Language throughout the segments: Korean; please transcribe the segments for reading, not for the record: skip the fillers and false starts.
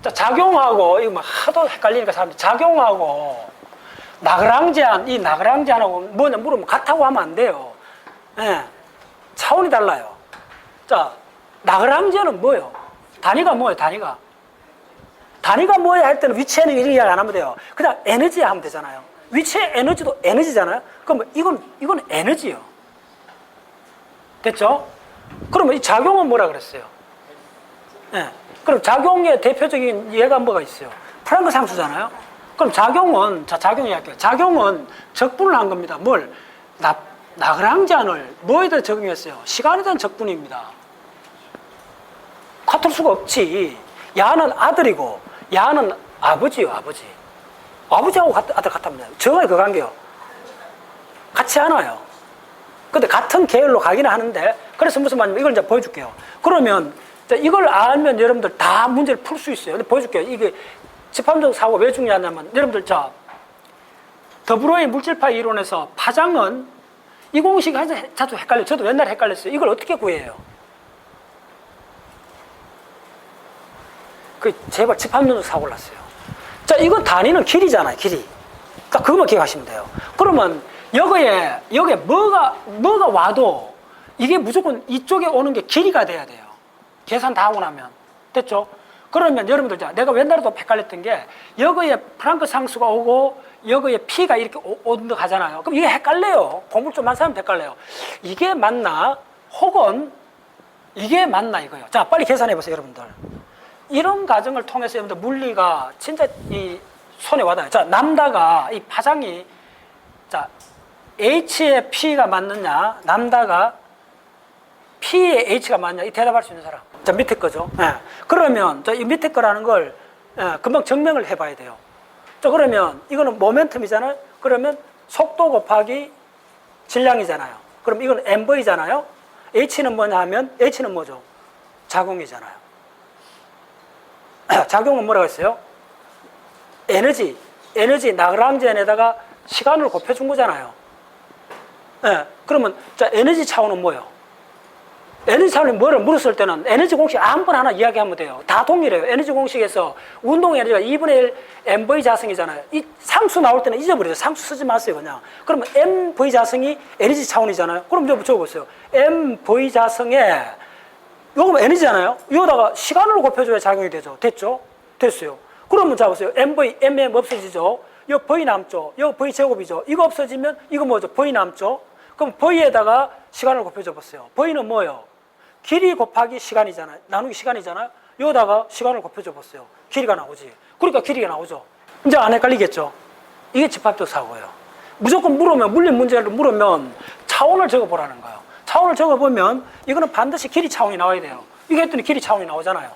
자, 작용하고, 이거 막 하도 헷갈리니까 사람들이 작용하고, 나그랑제한, 이 나그랑제한하고 뭐냐 물으면 같다고 하면 안 돼요. 예. 차원이 달라요. 자, 나그랑제는 뭐예요? 단위가 뭐예요, 단위가? 단위가 뭐야 할 때는 위치 에너지 이야기 안 하면 돼요. 그냥 에너지 하면 되잖아요. 위치의 에너지도 에너지잖아요. 그럼 이건 에너지요. 됐죠? 그러면 이 작용은 뭐라 그랬어요? 예. 그럼 작용의 대표적인 예가 뭐가 있어요? 프랑크 상수잖아요. 그럼 작용은, 자, 작용 이야기할게요. 작용은 적분을 한 겁니다. 뭘? 나그랑제한을 뭐에다 적용했어요? 시간에 대한 적분입니다. 같을 수가 없지. 야는 아들이고, 야는 아버지요, 아버지. 아버지하고 아들 같답니다. 정말 그 관계요. 같지 않아요. 근데 같은 계열로 가기는 하는데, 그래서 무슨 말이냐면 이걸 이제 보여줄게요. 그러면, 이걸 알면 여러분들 다 문제를 풀 수 있어요. 근데 보여줄게요. 이게 집합적 사고가 왜 중요하냐면, 여러분들, 자, 더브로의 물질파의 이론에서 파장은 이 공식이 자주 헷갈려요. 저도 옛날에 헷갈렸어요. 이걸 어떻게 구해요? 제발 집합론적 사고를 났어요. 자, 이거 단위는 길이잖아요, 길이. 그러니까 그것만 기억하시면 돼요. 그러면 여기에 뭐가 와도 이게 무조건 이쪽에 오는 게 길이가 돼야 돼요. 계산 다 하고 나면. 됐죠? 그러면 여러분들, 내가 옛날에도 헷갈렸던 게 여기에 프랑크 상수가 오고 여기에 P가 이렇게 온다 하잖아요. 그럼 이게 헷갈려요. 공부 좀 한 사람 헷갈려요. 이게 맞나? 혹은 이게 맞나 이거예요. 자, 빨리 계산해 보세요, 여러분들. 이런 과정을 통해서 여러분들 물리가 진짜 이 손에 와닿아요. 자, 남다가 이 파장이, 자, H의 P가 맞느냐, 남다가 P의 H가 맞냐, 이 대답할 수 있는 사람. 자, 밑에 거죠. 예. 그러면, 이 밑에 거라는 걸, 금방 증명을 해봐야 돼요. 자, 그러면, 이거는 모멘텀이잖아요? 그러면, 속도 곱하기 질량이잖아요. 그럼 이건 MV잖아요? H는 뭐냐 하면, H는 뭐죠? 작용이잖아요. 작용은 뭐라고 했어요? 에너지 나그랑제한에다가 시간을 곱해준 거잖아요. 예. 그러면, 자, 에너지 차원은 뭐예요? 에너지 차원이 뭐를 물었을 때는 에너지 공식 아무거나 하나 이야기하면 돼요. 다 동일해요. 에너지 공식에서 운동 에너지가 2분의 1 MV 자승이잖아요. 이 상수 나올 때는 잊어버리세요. 상수 쓰지 마세요, 그냥. 그러면 MV 자승이 에너지 차원이잖아요. 그럼 좀 적어보세요. MV 자승에, 요거 에너지잖아요. 이거다가 시간으로 곱해줘야 작용이 되죠. 됐죠? 됐어요. 그러면 잡으세요. MV, MM 없어지죠? 요 V 남죠? 요 V 제곱이죠? 이거 없어지면 이거 뭐죠? V 남죠? 그럼 V에다가 시간을 곱해줘 보세요. V는 뭐예요? 길이 곱하기 시간이잖아요. 나누기 시간이잖아요. 여기다가 시간을 곱해줘 보세요. 길이가 나오지. 그러니까 길이가 나오죠. 이제 안 헷갈리겠죠? 이게 집합적 사고예요. 무조건 물으면, 물리 문제를 물으면 차원을 적어보라는 거예요. 차원을 적어보면 이거는 반드시 길이 차원이 나와야 돼요. 이거 했더니 길이 차원이 나오잖아요.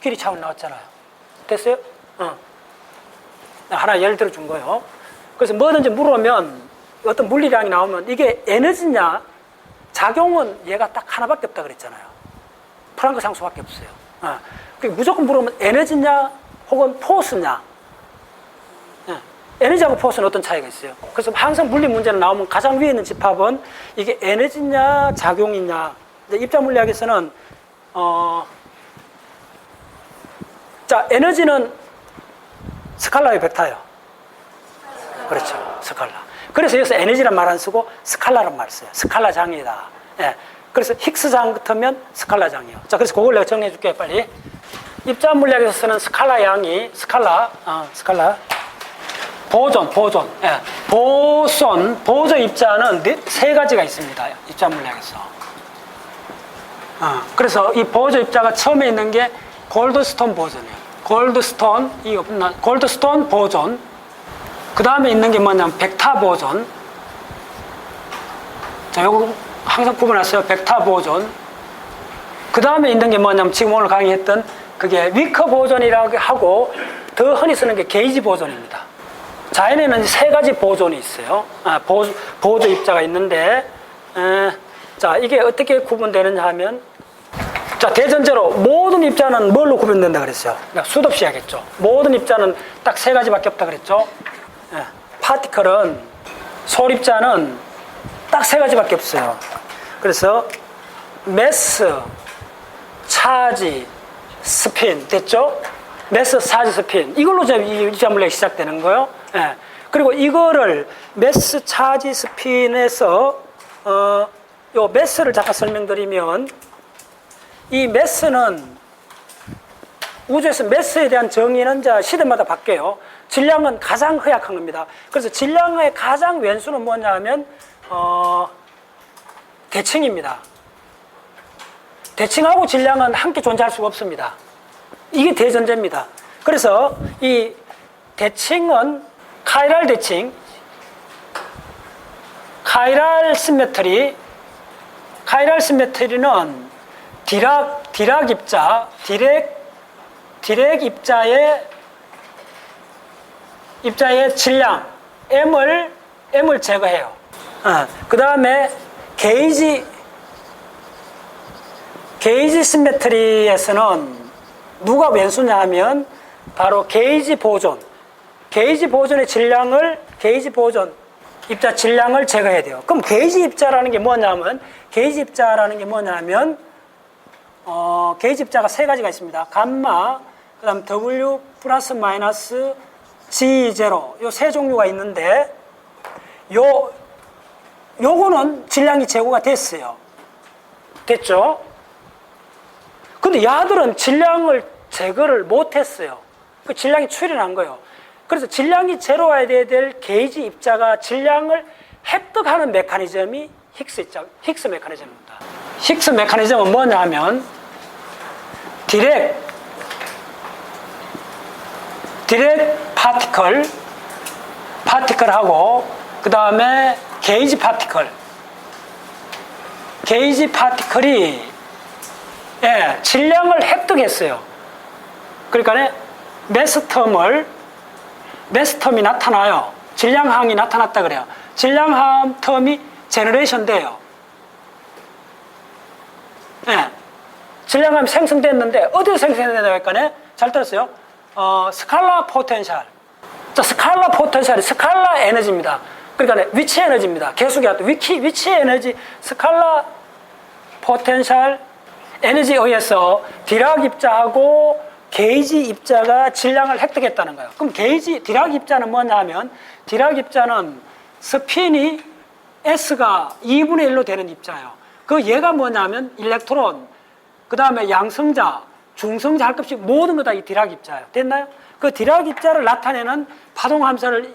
길이 차원이 나왔잖아요. 됐어요? 하나 예를 들어 준 거예요. 그래서 뭐든지 물으면 어떤 물리량이 나오면 이게 에너지냐, 작용은 얘가 딱 하나밖에 없다 그랬잖아요. 프랑크 상수밖에 없어요. 무조건 물으면 에너지냐 혹은 포스냐. 에너지하고 포스는 어떤 차이가 있어요? 그래서 항상 물리 문제는 나오면 가장 위에 있는 집합은 이게 에너지냐 작용이냐. 입자 물리학에서는 자, 에너지는 스칼라의 벡터예요. 그렇죠, 스칼라. 그래서 여기서 에너지란 말 안 쓰고 스칼라란 말 써요. 스칼라장이다. 예. 그래서 힉스장 같으면 스칼라장이에요. 자, 그래서 그걸 내가 정리해 줄게요, 빨리. 입자 물리학에서 쓰는 스칼라 양이, 스칼라. 보존. 예. 보존 입자는 세 가지가 있습니다. 입자 물리학에서. 그래서 이 보존 입자가 처음에 있는 게 골드스톤 보존이에요. 골드스톤 보존. 그 다음에 있는 게 뭐냐면 벡터 보존. 자, 요거 항상 구분하세요. 벡터 보존. 그 다음에 있는 게 뭐냐면 지금 오늘 강의했던 그게 위커 보존이라고 하고 더 흔히 쓰는 게 게이지 보존입니다. 자연에는 세 가지 보존이 있어요. 보존 입자가 있는데, 자, 이게 어떻게 구분되느냐 하면, 자, 대전제로 모든 입자는 뭘로 구분된다 그랬어요? 그러니까 수도 없이 하겠죠. 모든 입자는 딱 세 가지밖에 없다 그랬죠. 파티클은, 솔입자는 딱 세 가지밖에 없어요. 그래서 매스, 차지, 스핀. 됐죠? 매스 차지 스핀. 이걸로 이 입자 물리학이 시작되는 거예요. 예. 그리고 이거를 매스 차지 스핀에서, 요 매스를 잠깐 설명드리면, 이 매스는, 우주에서 매스에 대한 정의는 이제 시대마다 바뀌어요. 질량은 가장 허약한 겁니다. 그래서 질량의 가장 왼수는 뭐냐 하면, 대칭입니다. 대칭하고 질량은 함께 존재할 수가 없습니다. 이게 대전제입니다. 그래서 이 대칭은 카이랄 대칭, 카이랄 시메트리는 디락 입자, 디렉 입자의 질량 M을 제거해요. 그 다음에 게이지 시메트리에서는 누가 왼수냐 하면 바로 게이지 보존의 질량을, 입자 질량을 제거해야 돼요. 그럼 게이지 입자라는 게 뭐냐면, 게이지 입자가 세 가지가 있습니다. 감마, 그 다음 W 플러스 마이너스 G0, 요 세 종류가 있는데, 요거는 질량이 제거가 됐어요. 됐죠? 근데 야들은 질량을 제거를 못했어요. 그 질량이 출현한 거예요. 그래서 질량이 제로화야 될 게이지 입자가 질량을 획득하는 메커니즘이 힉스 메커니즘입니다. 힉스 메커니즘은 뭐냐 하면 디렉 파티클하고 그 다음에 게이지 파티클이 질량을 획득했어요. 그러니까 매스텀이 나타나요. 질량항이 나타났다 그래요. 질량항 텀이 제너레이션 돼요. 질량함이 생성됐는데 어디서 생성됐냐고 할까네? 잘 들었어요? 스칼라 포텐셜. 자, 스칼라 포텐셜이 스칼라 에너지입니다. 그러니까 위치 에너지입니다. 계속이 왔다. 위치 에너지, 스칼라 포텐셜 에너지에 의해서 디락 입자하고 게이지 입자가 질량을 획득했다는 거예요. 그럼 디락 입자는 뭐냐 하면, 디락 입자는 스핀이 S가 2분의 1로 되는 입자예요. 그 얘가 뭐냐 하면 일렉트론, 그 다음에 양성자, 중성자 할 것 없이 모든 거 다 이 디락 입자예요. 됐나요? 그 디락 입자를 나타내는 파동 함수를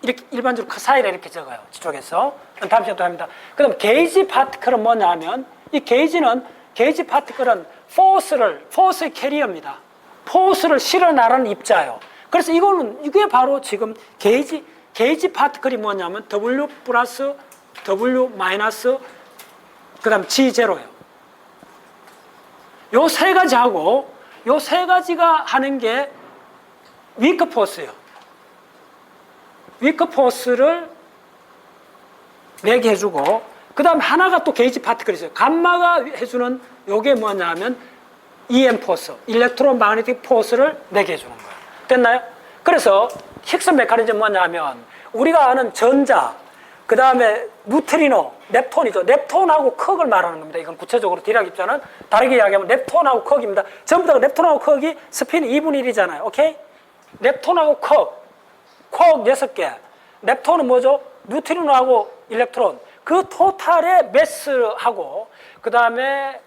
이렇게 일반적으로 커사이라 이렇게 적어요. 이쪽에서. 다음 시간에 또 합니다. 그 다음 게이지 파티클은 뭐냐 하면, 이 게이지 파티클은 포스의 캐리어입니다. 포스를 실어 나르는 입자예요. 그래서 이게 바로 지금 게이지 파티클이 뭐냐면 W 플러스 W 마이너스 그 다음 G0예요. 요 세 가지가 하는 게 위크 포스예요. 위크 포스를 내게 해주고, 그 다음 하나가 또 게이지 파티클이 있어요. 감마가 해주는 요게 뭐냐면 EM 포스, 일렉트로 마그네틱 포스를 내게 해주는 거예요. 됐나요? 그래서 힉스 메커니즘 뭐냐면 우리가 아는 전자, 그 다음에 뉴트리노, 넵톤이죠. 넵톤하고 컥을 말하는 겁니다. 이건 구체적으로 디락 입자는 다르게 이야기하면 넵톤하고 컥입니다. 전부 다 넵톤하고 컥이 스핀이 2분의 1이잖아요. 오케이? 넵톤하고 컥 6개. 넵톤은 뭐죠? 뉴트리노하고 일렉트론. 그 토탈의 매스하고, 그 다음에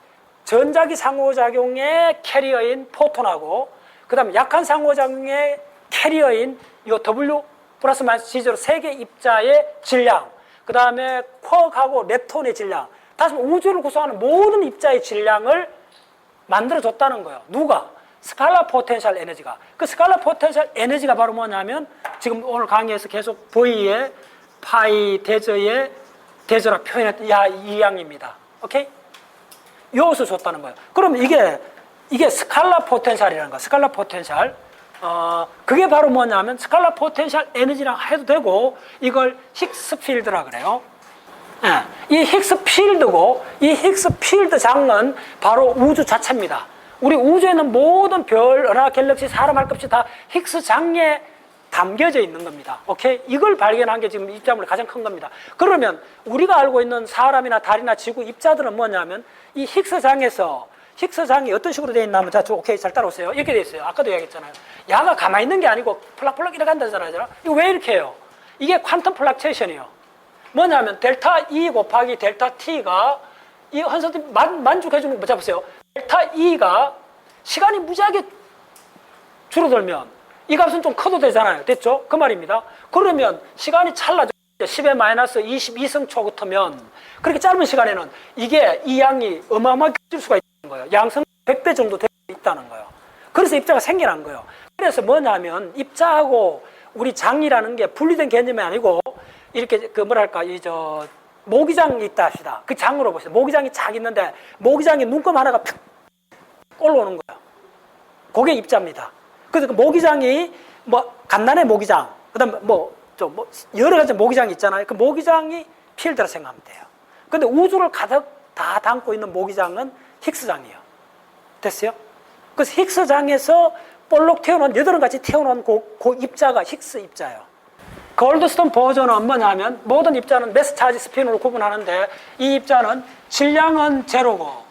전자기 상호작용의 캐리어인 포톤하고, 그 다음에 약한 상호작용의 캐리어인 이 W 플러스 마이너스 G0 세 개 입자의 질량, 그 다음에 쿼크하고 렙톤의 질량, 다시 우주를 구성하는 모든 입자의 질량을 만들어줬다는 거예요. 누가? 스칼라 포텐셜 에너지가. 그 스칼라 포텐셜 에너지가 바로 뭐냐면 지금 오늘 강의에서 계속 V의 파이 대저라 표현했던 이 양입니다. 오케이? 여기서 줬다는 거예요. 그럼 이게 스칼라 포텐셜이라는 거야. 스칼라 포텐셜. 그게 바로 뭐냐면 스칼라 포텐셜 에너지랑 해도 되고, 이걸 힉스 필드라 그래요. 이 힉스 필드고, 이 힉스 필드 장은 바로 우주 자체입니다. 우리 우주에 있는 모든 별, 은하, 갤럭시, 사람 할 것 없이 다 힉스 장에 담겨져 있는 겁니다. 오케이? 이걸 발견한 게 지금 입자물의 가장 큰 겁니다. 그러면 우리가 알고 있는 사람이나 달이나 지구 입자들은 뭐냐면 이 힉스 장에서 힉스 장이 어떤 식으로 되어 있나 하면, 자, 오케이, 잘 따라오세요. 이렇게 되어 있어요. 아까도 이야기했잖아요. 야가 가만히 있는 게 아니고 펄락펄락 이렇게 간다잖아요. 이거 왜 이렇게 해요? 이게 퀀텀 플락체이션이에요. 뭐냐면 델타 E 곱하기 델타 T가 이 한선이 만족해주는 거 뭐 잡으세요. 델타 E가 시간이 무지하게 줄어들면 이 값은 좀 커도 되잖아요. 됐죠? 그 말입니다. 그러면 시간이 찰나죠. 10의 마이너스 22승초부터면 그렇게 짧은 시간에는 이게 이 양이 어마어마하게 커질 수가 있는 거예요. 양성 100배 정도 될 수 있다는 거예요. 그래서 입자가 생겨난 거예요. 그래서 뭐냐면 입자하고 우리 장이라는 게 분리된 개념이 아니고 이렇게 그 뭐랄까 모기장이 있다 합시다. 그 장으로 보세요. 모기장이 쫙 있는데 모기장에 눈금 하나가 푹 올라오는 거예요. 그게 입자입니다. 그래서 그 모기장이 뭐 간단한 모기장, 그다음에 여러 가지 모기장이 있잖아요. 그 모기장이 필드라 생각하면 돼요. 근데 우주를 가득 다 담고 있는 모기장은 힉스장이에요. 됐어요? 그래서 힉스장에서 볼록 튀어나온 여덟 가지 튀어나온 그 입자가 힉스 입자예요. 골드스톤 버전은 뭐냐면 모든 입자는 매스 차지 스핀으로 구분하는데 이 입자는 질량은 제로고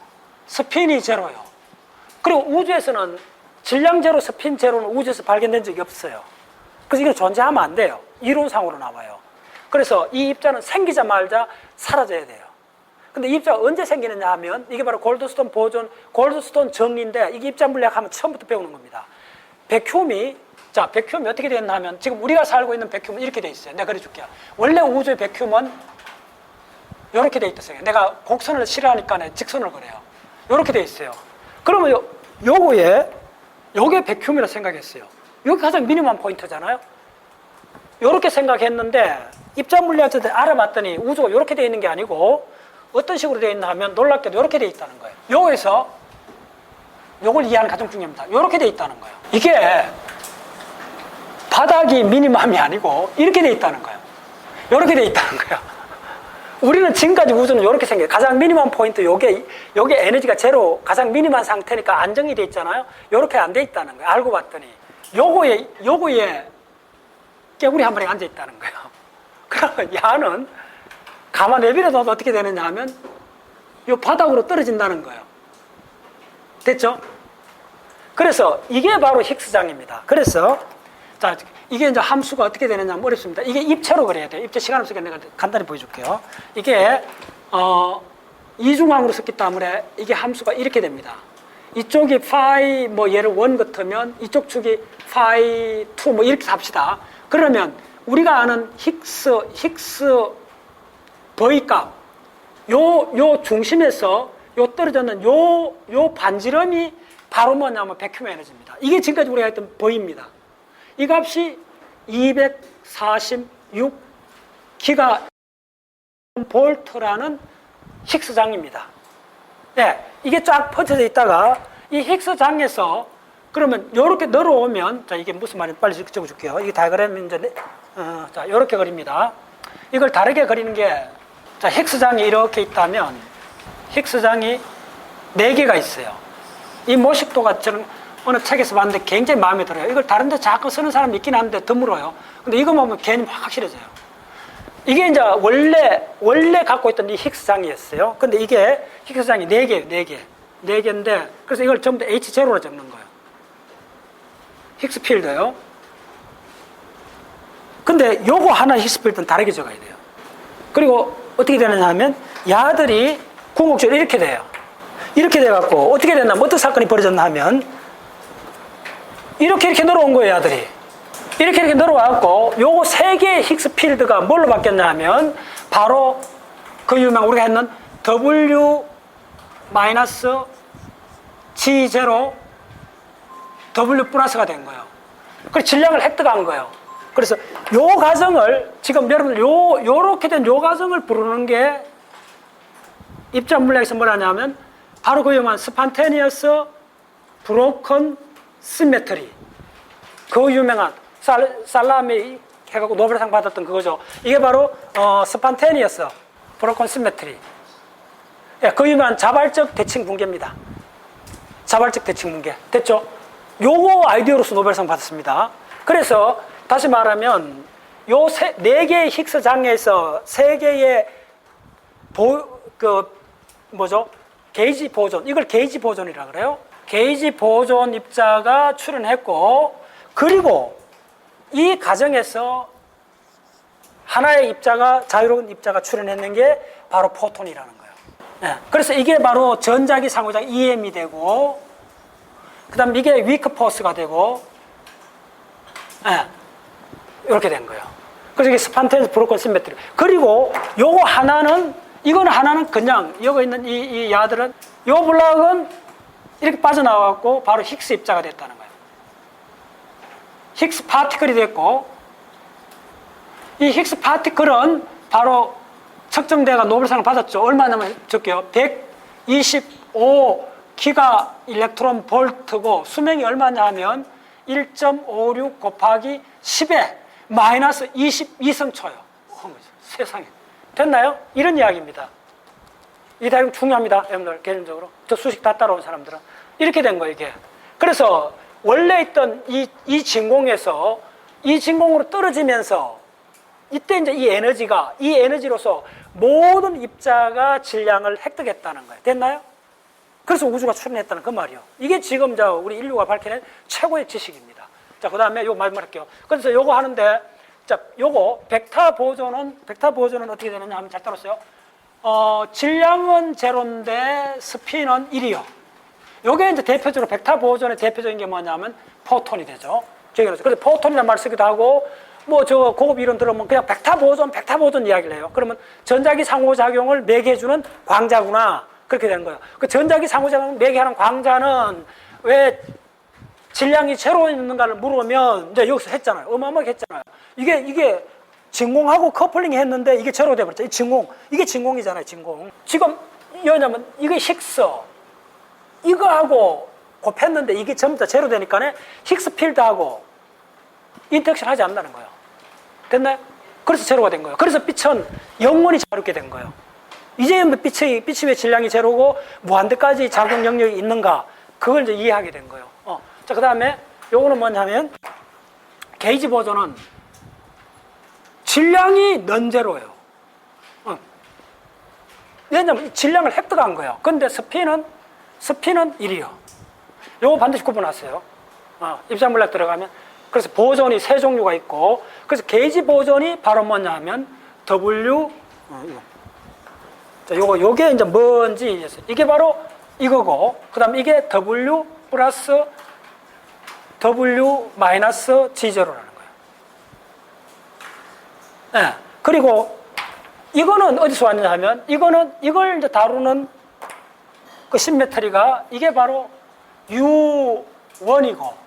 스핀이 제로예요. 그리고 우주에서는 질량 제로, 스핀 제로는 우주에서 발견된 적이 없어요. 그래서 이건 존재하면 안 돼요. 이론상으로 나와요. 그래서 이 입자는 생기자마자 사라져야 돼요. 근데 이 입자가 언제 생기느냐 하면 이게 바로 골드스톤 버전, 골드스톤 정리인데 이게 입자 물리학 하면 처음부터 배우는 겁니다. 백큐움이 어떻게 되었나 하면 지금 우리가 살고 있는 백큐움은 이렇게 돼 있어요. 내가 그려줄게요. 원래 우주의 백큐움은 이렇게 돼 있었어요. 내가 곡선을 싫어하니까 직선을 그려요. 이렇게 돼 있어요. 그러면 요게 백큐움이라 생각했어요. 여기 가장 미니멈 포인트잖아요. 이렇게 생각했는데 입자 물리학자들이 알아봤더니 우주가 이렇게 돼 있는 게 아니고 어떤 식으로 돼 있나 하면 놀랍게도 이렇게 돼 있다는 거예요. 여기서 요걸 이해하는 가장 중요합니다. 이렇게 돼 있다는 거예요. 이게 바닥이 미니멈이 아니고 이렇게 돼 있다는 거예요. 이렇게 돼 있다는 거예요. 우리는 지금까지 우주는 이렇게 생겨요. 가장 미니멈 포인트 요게 에너지가 제로 가장 미니멈 상태니까 안정이 돼 있잖아요. 이렇게 안 돼 있다는 거예요. 알고 봤더니 요거에 깨구리 한 마리 앉아 있다는 거예요. 그러면 야는 가만 내버려둬도 어떻게 되느냐 하면 요 바닥으로 떨어진다는 거예요. 됐죠? 그래서 이게 바로 힉스장입니다. 그래서 자, 이게 이제 함수가 어떻게 되느냐 하면 어렵습니다. 이게 입체로 그려야 돼요. 입체 시간 없으니까 내가 간단히 보여줄게요. 이게 이중항으로 썼기 때문에 이게 함수가 이렇게 됩니다. 이쪽이 파이 얘를 1 같으면 이쪽 축이 파이 2 이렇게 합시다. 그러면 우리가 아는 힉스 V값 요 중심에서 요 떨어졌는 요 반지름이 바로 뭐냐면 백큐움 에너지입니다. 이게 지금까지 우리가 했던 V입니다. 이 값이 246 기가 볼트라는 힉스장입니다. 네, 이게 쫙 퍼져져 있다가 이 힉스장에서 그러면 이렇게 늘어오면 자 이게 무슨 말인지 빨리 적어줄게요. 이게 다이그램 이제 자 이렇게 그립니다. 이걸 다르게 그리는 게 자 힉스장이 이렇게 있다면 힉스장이 4개가 있어요. 이 모식도가 저는 어느 책에서 봤는데 굉장히 마음에 들어요. 이걸 다른 데 자꾸 쓰는 사람이 있긴 한데 드물어요. 근데 이거 보면 개념이 확실해져요. 이게 이제 원래 갖고 있던 이 힉스장이었어요. 근데 이게 힉스장이 4개인데 그래서 이걸 전부 다 H0로 적는 거예요. 힉스 필드요. 근데 요거 하나 힉스 필드는 다르게 적어야 돼요. 그리고 어떻게 되느냐 하면 야들이 궁극적으로 이렇게 돼요. 이렇게 돼갖고 어떻게 됐나 어떤 사건이 벌어졌나 하면 이렇게 늘어온 거예요. 야들이 이렇게 늘어와갖고 요거 3개의 힉스 필드가 뭘로 바뀌었냐 하면 바로 그 유명 우리가 했는 W G0 W 플러스가 된 거예요. 그래서 질량을 획득한 거예요. 그래서 요 과정을 지금 여러분들 요렇게 된 요 과정을 부르는 게 입자 물리학에서 뭐라냐면 바로 그 유명한 스판테니어스 브로큰 시메트리 그 유명한 살라미 해갖고 노벨상 받았던 그거죠. 이게 바로 스판테니어스 브로큰 시메트리 그 유명한 자발적 대칭 붕괴입니다. 자발적 대칭 붕괴 됐죠? 요거 아이디어로서 노벨상 받았습니다. 그래서 다시 말하면 요 4개의 힉스 장에서 3개의 게이지 보존, 이걸 게이지 보존이라 그래요. 게이지 보존 입자가 출현했고, 그리고 이 과정에서 하나의 입자가, 자유로운 입자가 출현했는 게 바로 포톤이라는 거예요. 네. 그래서 이게 바로 전자기 상호작용 EM이 되고, 그 다음 이게 위크 포스가 되고, 네. 이렇게 된 거예요. 그래서 이게 스판테니스 브로큰 시메트리. 그리고 요거 하나는, 이거는 하나는 그냥, 여기 있는 이 야들은, 요 블락은 이렇게 빠져나와갖고 바로 힉스 입자가 됐다는 거예요. 힉스 파티클이 됐고, 이 힉스 파티클은 바로 측정대가 노벨상을 받았죠. 얼마냐면 적게요. 125 기가 일렉트론 볼트고, 수명이 얼마냐 하면 1.56 곱하기 10에 마이너스 22성초요. 세상에. 됐나요? 이런 이야기입니다. 이 대학은 중요합니다. 여러분들, 개인적으로. 저 수식 다 따라온 사람들은. 이렇게 된 거예요, 이게. 그래서 원래 있던 이 진공에서 이 진공으로 떨어지면서 이때 이제 이 에너지로서 모든 입자가 질량을 획득했다는 거예요. 됐나요? 그래서 우주가 출현했다는 그 말이요. 이게 지금 우리 인류가 밝혀낸 최고의 지식입니다. 자, 그 다음에 요거 마지막 할게요. 그래서 요거 하는데, 자, 요거, 벡터 보존은 어떻게 되느냐 하면 잘 따랐어요. 질량은 제로인데 스피는 1이요. 요게 이제 대표적으로 벡터 보존의 대표적인 게 뭐냐면 포톤이 되죠. 그래서 포톤이라는 말을 쓰기도 하고, 뭐 저 고급 이론 들으면 그냥 벡터 보존 이야기를 해요. 그러면 전자기 상호작용을 매개해주는 광자구나. 그렇게 되는 거예요. 그 전자기 상호작용을 매개하는 광자는 왜 질량이 제로에 있는가를 물으면 이제 여기서 했잖아요. 어마어마하게 했잖아요. 이게 진공하고 커플링 했는데 이게 제로 돼버렸죠. 이게 진공이잖아요, 진공. 지금 왜냐면 이게 힉스, 이거하고 곱했는데 이게 전부 다 제로 되니까 힉스 필드하고 인터랙션 하지 않는다는 거예요. 됐나요? 그래서 제로가 된 거예요. 그래서 빛은 영원히 자유롭게 된 거예요. 이제 빛이 왜 질량이 제로고 무한대까지 작용 영역이 있는가, 그걸 이제 이해하게 된 거예요. 자, 그 다음에 요거는 뭐냐면 게이지 보존은 질량이 넌제로예요. 왜냐면 질량을 획득한 거예요. 근데 스피는 1이요. 요거 반드시 구분하세요. 입자물락 들어가면. 그래서 보존이 세 종류가 있고, 그래서 게이지 보존이 바로 뭐냐 하면 W, 자, 요게 이제 뭔지, 이게 바로 이거고, 그 다음에 이게 W 플러스 W 마이너스 G0라는 거예요. 네. 그리고 이거는 어디서 왔냐 하면, 이걸 이제 다루는 그 심메트리가 이게 바로 U1이고,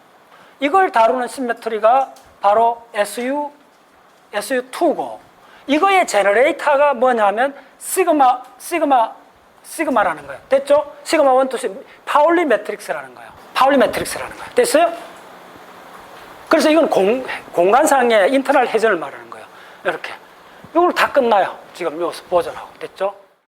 이걸 다루는 심메트리가 바로 SU2고, 이거의 제너레이터가 뭐냐 하면 시그마라는 거예요. 됐죠? 시그마 1, 2, 파울리 매트릭스라는 거예요. 됐어요? 그래서 이건 공간상의 인터널 회전을 말하는 거예요. 이렇게. 이걸 다 끝나요. 지금 요 보존하고. 됐죠?